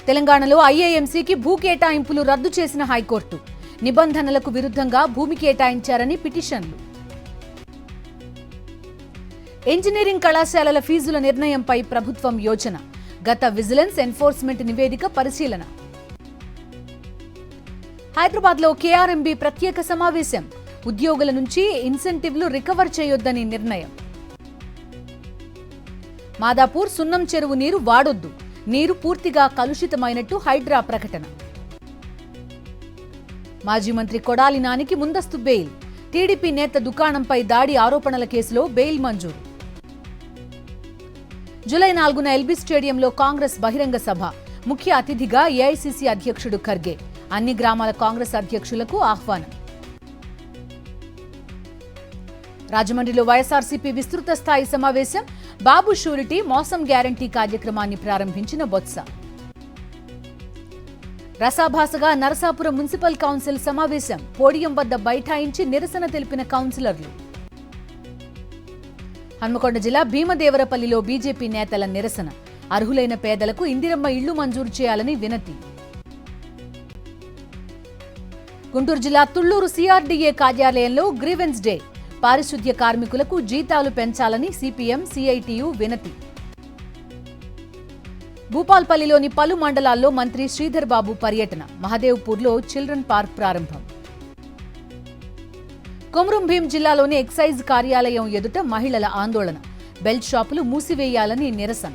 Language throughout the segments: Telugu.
తెలంగాణలో ఐఏఎంసీకి భూ కేటాయింపులు రద్దు చేసిన హైకోర్టు. నిబంధనలకు విరుద్ధంగా భూమి కేటాయించారని పిటిషన్లు. ఇంజనీరింగ్ కళాశాలల ఫీజుల నిర్ణయంపై ప్రభుత్వం యోచన. గత విజిలెన్స్ ఎన్ఫోర్స్మెంట్ నివేదిక పరిశీలన. హైదరాబాద్లో కేఆర్ఎంబీ ప్రత్యేక సమావేశం. ఉద్యోగుల నుంచి ఇన్సెంటివ్లు రికవర్ చేయొద్దని నిర్ణయం. మాదాపూర్ సున్నం చెరువు నీరు వాడొద్దు, నీరు పూర్తిగా కలుషితమైనట్టు హైడ్రా ప్రకటన. మాజీ మంత్రి కొడాలి నానికి ముందస్తు బెయిల్. టీడీపీ నేత దుకాణంపై దాడి ఆరోపణల కేసులో బెయిల్ మంజూరు. జూలై 4న ఎల్బీ స్టేడియంలో కాంగ్రెస్ బహిరంగ సభ. ముఖ్య అతిథిగా ఏఐసీసీ అధ్యక్షుడు ఖర్గే. అన్ని గ్రామాల కాంగ్రెస్ అధ్యక్షులకు ఆహ్వానం. రాజమండ్రిలో వైఎస్ఆర్సీపీ విస్తృత స్థాయి సమావేశం. బాబు షూరిటీ మోసం గ్యారంటీ కార్యక్రమాన్ని ప్రారంభించిన బొత్స. రసాభాసగా నరసాపురం మున్సిపల్ కౌన్సిల్ సమావేశం. పోడియం వద్ద బైఠాయించి నిరసన తెలిపిన కౌన్సిలర్లు. హన్మకొండ జిల్లా భీమదేవరపల్లిలో బీజేపీ నేతల నిరసన. అర్హులైన పేదలకు ఇందిరమ్మ ఇళ్లు మంజూరు చేయాలని వినతి. గుంటూరు జిల్లా తుళ్లూరు సిఆర్డీఏ కార్యాలయంలో గ్రీవెన్స్ డే. పారిశుద్ధ్య కార్మికులకు జీతాలు పెంచాలని సిపిఎం సిఐటియు వినతి. భూపాల్పల్లిలోని పలు మండలాల్లో మంత్రి శ్రీధర్ బాబు పర్యటన. మహదేవ్పూర్లో చిల్డ్రన్ పార్క్ ప్రారంభం. కొమరం భీం జిల్లాలోని ఎక్సైజ్ కార్యాలయం ఎదుట మహిళల ఆందోళన. బెల్ట్ షాపులు మూసివేయాలని నిరసన.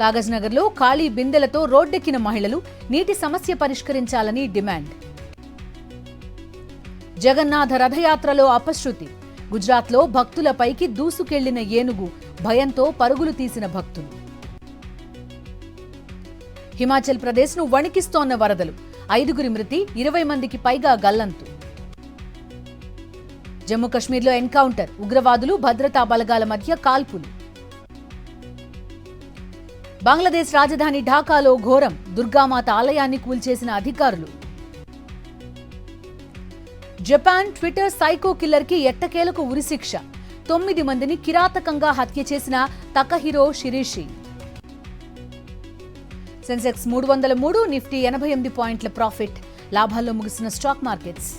కాగజ్నగర్లో ఖాళీ బిందెలతో రోడ్డెక్కిన మహిళలు. నీటి సమస్య పరిష్కరించాలని డిమాండ్. జగన్నాథ రథయాత్రలో అపశృతి. గుజరాత్లో భక్తులపైకి దూసుకెళ్లిన ఏనుగు. భయంతో పరుగులు తీసిన భక్తులు. హిమాచల్ ప్రదేశ్ను వణికిస్తోన్న వరదలు. 5 మృతి, 20 మందికి పైగా గల్లంతు. జమ్మూ కశ్మీర్లో ఎన్కౌంటర్. ఉగ్రవాదులు భద్రతా బలగాల మధ్య కాల్పులు. బంగ్లాదేశ్ రాజధాని ఢాకాలో ఘోరం. దుర్గామాత ఆలయాన్ని కూల్చేసిన అధికారులు. జపాన్ ట్విట్టర్ సైకో కిల్లర్ కి ఎట్టకేలకు ఉరిశిక్ష. 9 మందిని కిరాతకంగా హత్య చేసిన తకహిరో షిరిషి. సెన్సెక్స్ 303, నిఫ్టీ 88 పాయింట్ల ప్రాఫిట్. లాభాల్లో ముగిసిన స్టాక్ మార్కెట్స్.